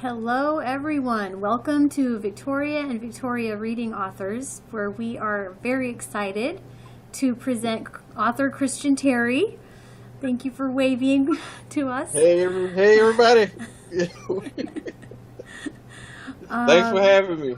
Hello, everyone. Welcome to Victoria and Victoria Reading Authors, where we are very excited to present author Christian Terry. Thank you for waving to us. Hey, everybody. Thanks for having me.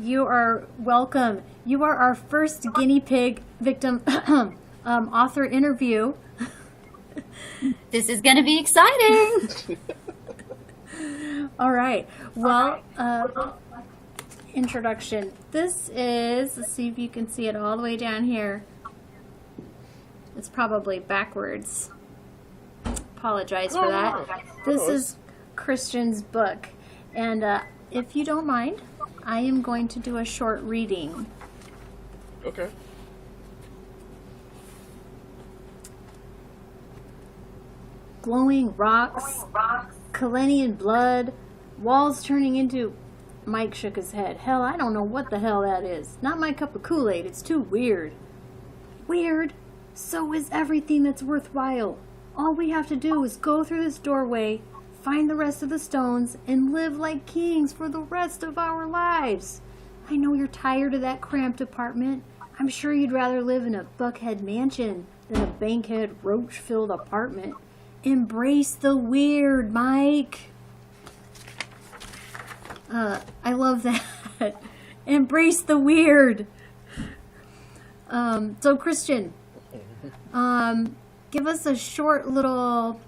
You are welcome. You are our first guinea pig victim author interview. This is going to be exciting. All right. Well, introduction. This is, let's see if you can see it all the way down here. It's probably backwards. Apologize for that. This is Christian's book. And if you don't mind, I am going to do a short reading. Okay. Glowing rocks, Kalenian blood, walls turning into... Mike shook his head. Hell, I don't know what the hell that is. Not my cup of Kool-Aid. It's too weird. Weird? So is everything that's worthwhile. All we have to do is go through this doorway, find the rest of the stones, and live like kings for the rest of our lives. I know you're tired of that cramped apartment. I'm sure you'd rather live in a Buckhead mansion than a Bankhead roach-filled apartment. Embrace the weird, Mike. I love that. Embrace the weird. So Christian, give us a short little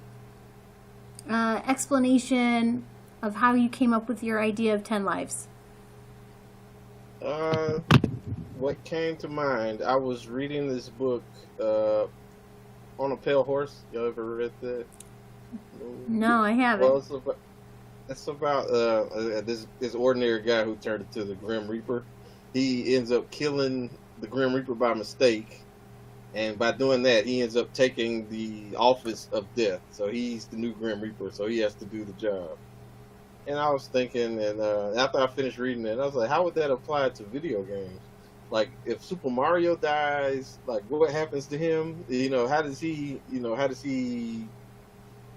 explanation of how you came up with your idea of 10 lives. What came to mind? I was reading this book, On a Pale Horse. Y'all ever read that? No, I haven't. Well, it's about this ordinary guy who turned into the Grim Reaper. He ends up killing the Grim Reaper by mistake, and by doing that, he ends up taking the office of death. So he's the new Grim Reaper, so he has to do the job. And I was thinking, and after I finished reading it, I was like, how would that apply to video games? Like, if Super Mario dies, like, what happens to him? How does he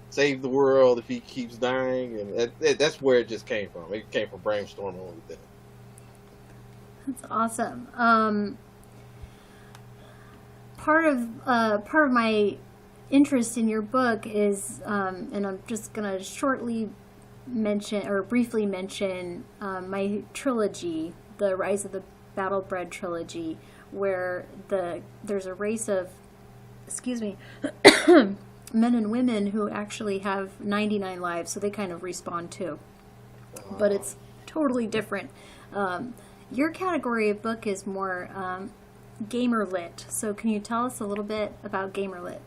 save the world if he keeps dying? And that's where it just came from. It came from brainstorming with that. That's awesome. Part of my interest in your book is, and I'm just gonna briefly mention my trilogy, the Rise of the Battlebred trilogy, where there's a race of, men and women who actually have 99 lives, so they kind of respawn too. But it's totally different. Your category of book is more gamer lit. So can you tell us a little bit about gamer lit?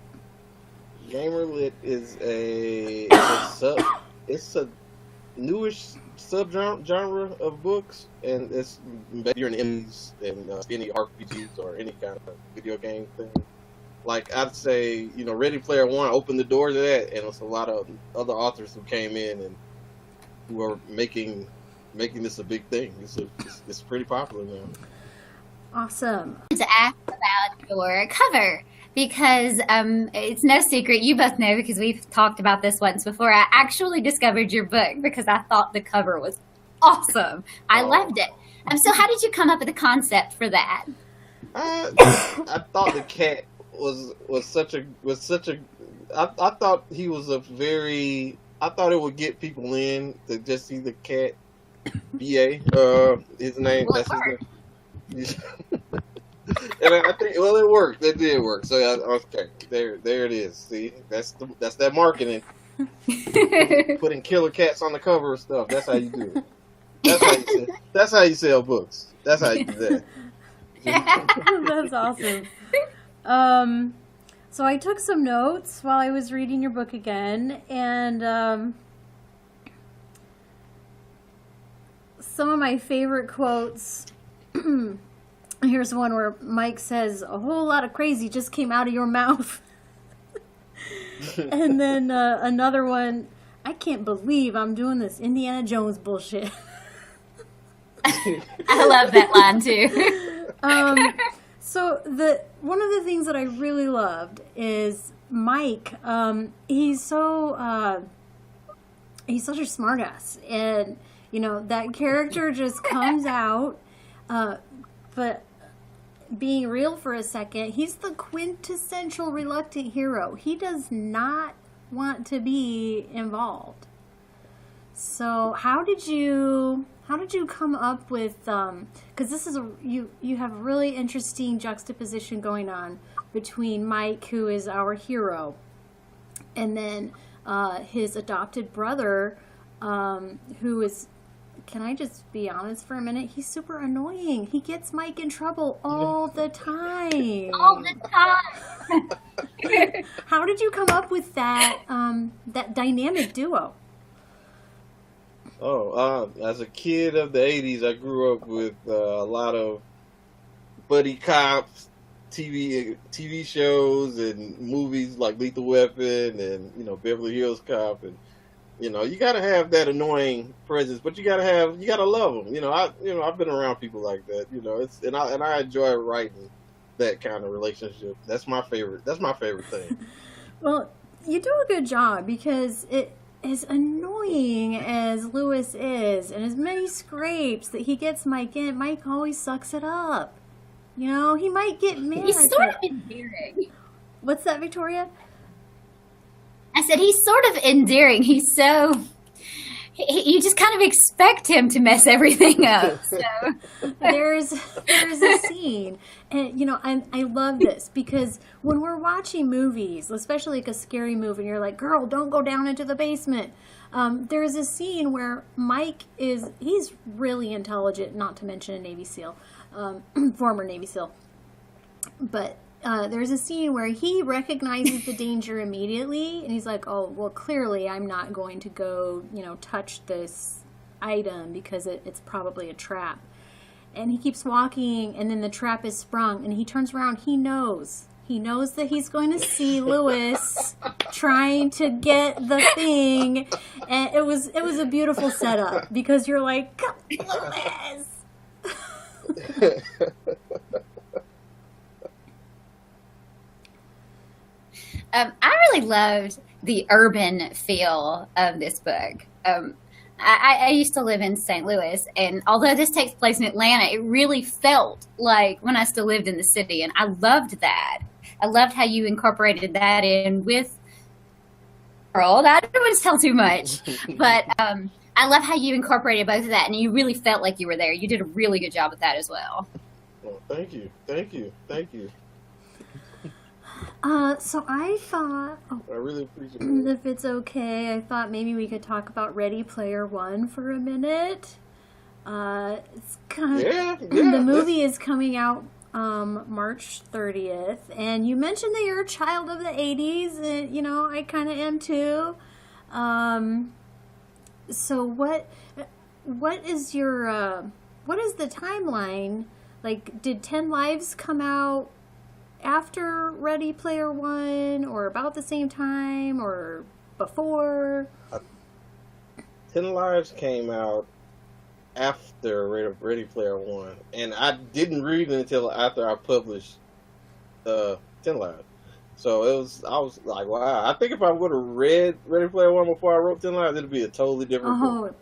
Gamer lit is a newish subgenre of books, and it's you're in Emmys and any RPGs or any kind of video game thing. Like, I'd say, Ready Player One opened the door to that, and it's a lot of other authors who came in and who are making this a big thing. It's pretty popular now. Awesome. To ask about your cover, because it's no secret, you both know because we've talked about this once before, I actually discovered your book because I thought the cover was awesome. I loved it. So how did you come up with the concept for that? I thought the cat was such a I thought he was I thought it would get people in to just see the cat. BA, his name. Well, that's his name. And I think, it worked. It did work. So okay, there it is. See, that's that marketing. Putting killer cats on the cover of stuff. That's how you do it. That's how you sell books. That's how you do that. That's awesome. So I took some notes while I was reading your book again, and some of my favorite quotes. Here's one where Mike says, "A whole lot of crazy just came out of your mouth." And then another one, "I can't believe I'm doing this Indiana Jones bullshit." I love that line too. So one of the things that I really loved is Mike. He's so he's such a smartass, and that character just comes out. But being real for a second, he's the quintessential reluctant hero. He does not want to be involved. So how did you come up with because this is you have a really interesting juxtaposition going on between Mike, who is our hero, and then his adopted brother, who is, can I just be honest for a minute? He's super annoying. He gets Mike in trouble all the time. All the time. How did you come up with that that dynamic duo? As a kid of the 80s, I grew up with a lot of buddy cops, TV shows, and movies like Lethal Weapon and Beverly Hills Cop, and you gotta have that annoying presence, but you gotta love them. I've been around people like that. And I enjoy writing that kind of relationship. That's my favorite thing. Well, you do a good job, because as annoying as Lewis is, and as many scrapes that he gets Mike in, Mike always sucks it up. He might get mad. He's sort of endearing. What's that, Victoria? I said he's sort of endearing. He's so... you just kind of expect him to mess everything up. So there's a scene, and I love this, because when we're watching movies, especially like a scary movie, and you're like, girl, don't go down into the basement. There's a scene where Mike he's really intelligent, not to mention a Navy SEAL, former Navy SEAL, but there's a scene where he recognizes the danger immediately, and he's like, oh, well, clearly I'm not going to go, touch this item, because it's probably a trap. And he keeps walking, and then the trap is sprung, and he turns around. He knows that he's going to see Lewis trying to get the thing. And it was a beautiful setup, because you're like, Lewis! I really loved the urban feel of this book. I used to live in St. Louis, and although this takes place in Atlanta, it really felt like when I still lived in the city, and I loved that. I loved how you incorporated that in with world. I don't want to tell too much, but I love how you incorporated both of that, and you really felt like you were there. You did a really good job with that as well. Well, thank you. So I thought, I really appreciate it. if it's okay, I thought maybe we could talk about Ready Player One for a minute. It's kind of, the movie is coming out March 30th, and you mentioned that you're a child of the 80s, and I kind of am too. So what is what is the timeline? Like, did 10 Lives come out after Ready Player One, or about the same time, or before? 10 Lives came out after Ready Player One, and I didn't read it until after I published 10 Lives. So I was like, wow. I think if I would have read Ready Player One before I wrote 10 Lives, it'd be a totally different book.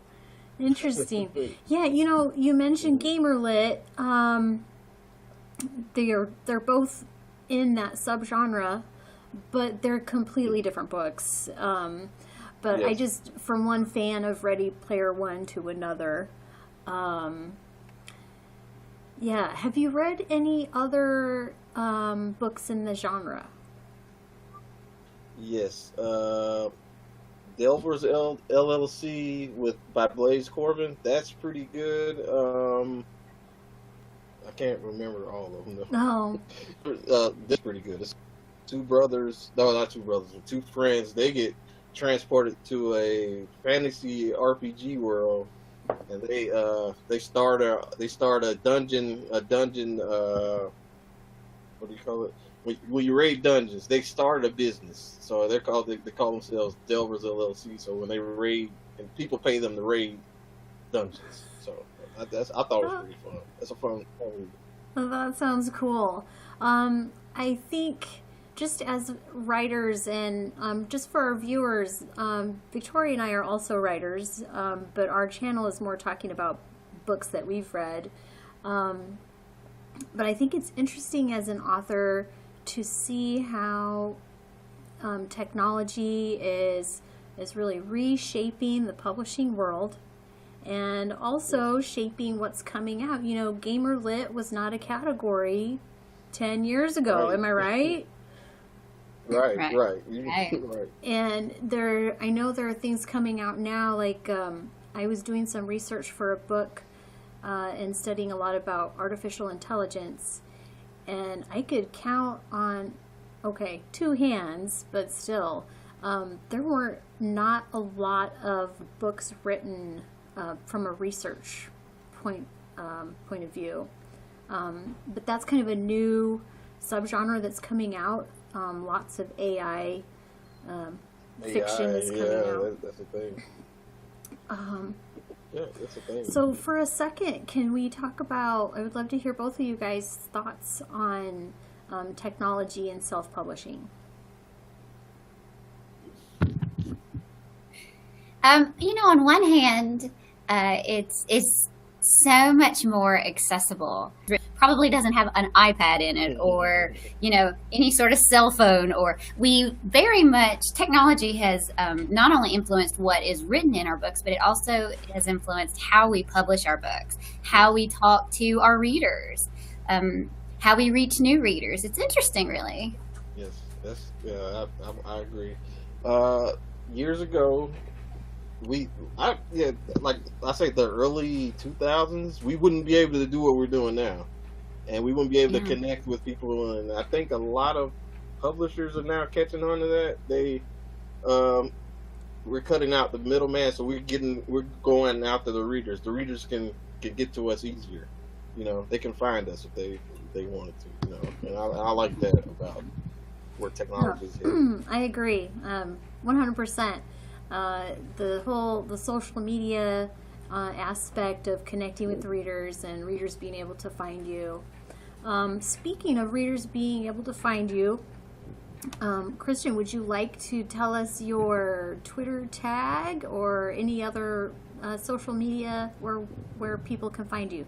Interesting. Yeah, you mentioned Gamerlit. They're both in that subgenre, but they're completely different books. But yes. I just, from one fan of Ready Player One to another, yeah. Have you read any other books in the genre? Yes. Delvers LLC by Blaze Corbin. That's pretty good. I can't remember all of them though. No. That's pretty good. It's two brothers. No, not two brothers. Two friends. They get transported to a fantasy RPG world, and they start a dungeon. What do you call it? When you raid dungeons, they start a business. So they call themselves Delvers LLC. So when they raid, and people pay them to raid dungeons. So I thought it was pretty fun. That's a fun read. Well, that sounds cool. I think just as writers and just for our viewers, Victoria and I are also writers, but our channel is more talking about books that we've read. But I think it's interesting as an author to see how technology is really reshaping the publishing world and also shaping what's coming out. You know, gamer lit was not a category 10 years ago. Right. Am I right? Right. Right. Right. Right. And I know there are things coming out now, like I was doing some research for a book and studying a lot about artificial intelligence, and I could count on, okay, 2 hands, but still, there were not a lot of books written from a research point of view. But that's kind of a new subgenre that's coming out. Lots of AI fiction is coming out. That's a thing. Yeah, that's a thing. So for a second, can we talk about, I would love to hear both of you guys' thoughts on technology and self-publishing. You know, on one hand, it's so much more accessible. Probably doesn't have an iPad in it, or you know, any sort of cell phone. Or we very much, technology has not only influenced what is written in our books, but it also has influenced how we publish our books, how we talk to our readers, how we reach new readers. It's interesting, really. Yes, I agree. Years ago, like I say, the early 2000s, we wouldn't be able to do what we're doing now, and we wouldn't be able to connect with people. And I think a lot of publishers are now catching on to that. We're cutting out the middleman, so we're going after the readers. The readers can get to us easier. You know, they can find us if they wanted to. You know, and I like that about where technology is here. I agree, 100%. The social media aspect of connecting with readers and readers being able to find you. Speaking of readers being able to find you, Christian, would you like to tell us your Twitter tag or any other social media where people can find you?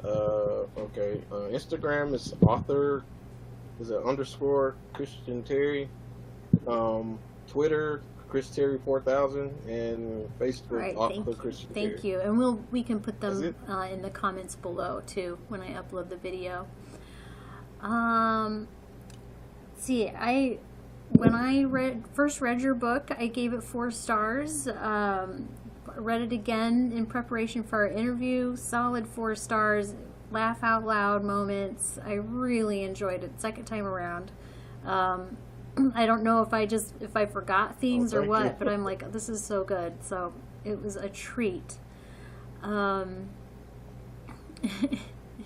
Okay. Instagram is author. Is it _ Christian Terry? Twitter, Chris Terry 4000, and Facebook, Right, author Christian Terry. Thank you, and we can put them in the comments below too when I upload the video. See, when I first read your book, I gave it 4 stars. Read it again in preparation for our interview. Solid 4 stars. Laugh out loud moments. I really enjoyed it. Second time around. I don't know if I forgot things or what, but I'm like, this is so good. So it was a treat.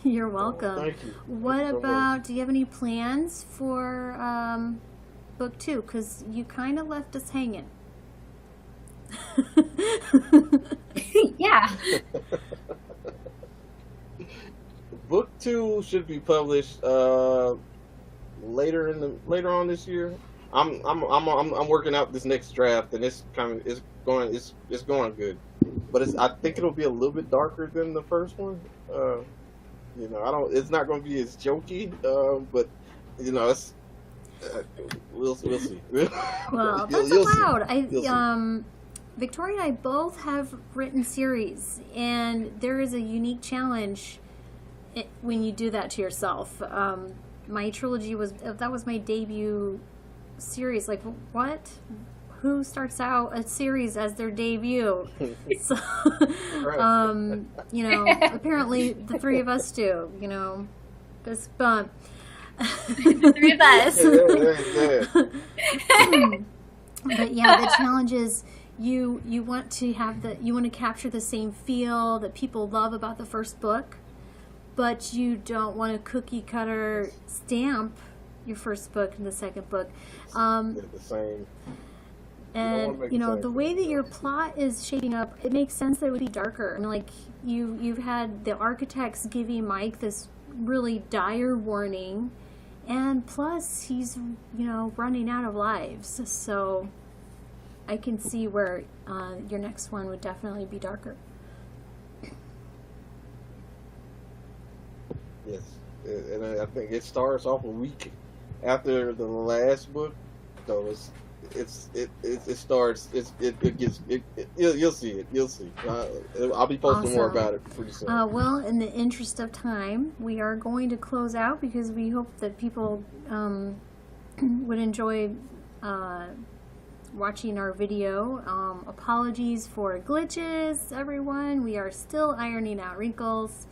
You're welcome. Thank you. What about, do you have any plans for book 2? Because you kind of left us hanging. Yeah. Book 2 should be published later on this year. I'm working out this next draft, and it's going good, but I think it'll be a little bit darker than the first one. You know, it's not going to be as jokey, but you know, we'll see. Well, that's you'll allowed. Victoria and I both have written series, and there is a unique challenge when you do that to yourself. My trilogy that was my debut series. Like, what? Who starts out a series as their debut? So, you know, apparently the 3 of us do. You know, fist bump. The 3 of us. But yeah, the challenge is you want to capture the same feel that people love about the first book, but you don't want to cookie cutter stamp your first book and the second book. the same. And you know, the way that your plot is shaping up, it makes sense that it would be darker. I mean, like you've had the architects giving Mike this really dire warning, and plus he's, you know, running out of lives, so I can see where your next one would definitely be darker. Yes, and I think it starts off a week after the last book, so you'll see it. You'll see. I'll be posting more Awesome. about it pretty soon. Well, in the interest of time, we are going to close out because we hope that people would enjoy watching our video. Apologies for glitches, everyone. We are still ironing out wrinkles.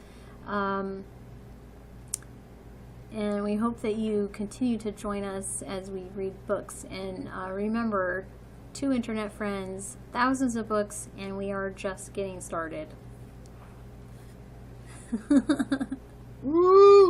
And we hope that you continue to join us as we read books. And remember, 2 internet friends, thousands of books, and we are just getting started. Woo!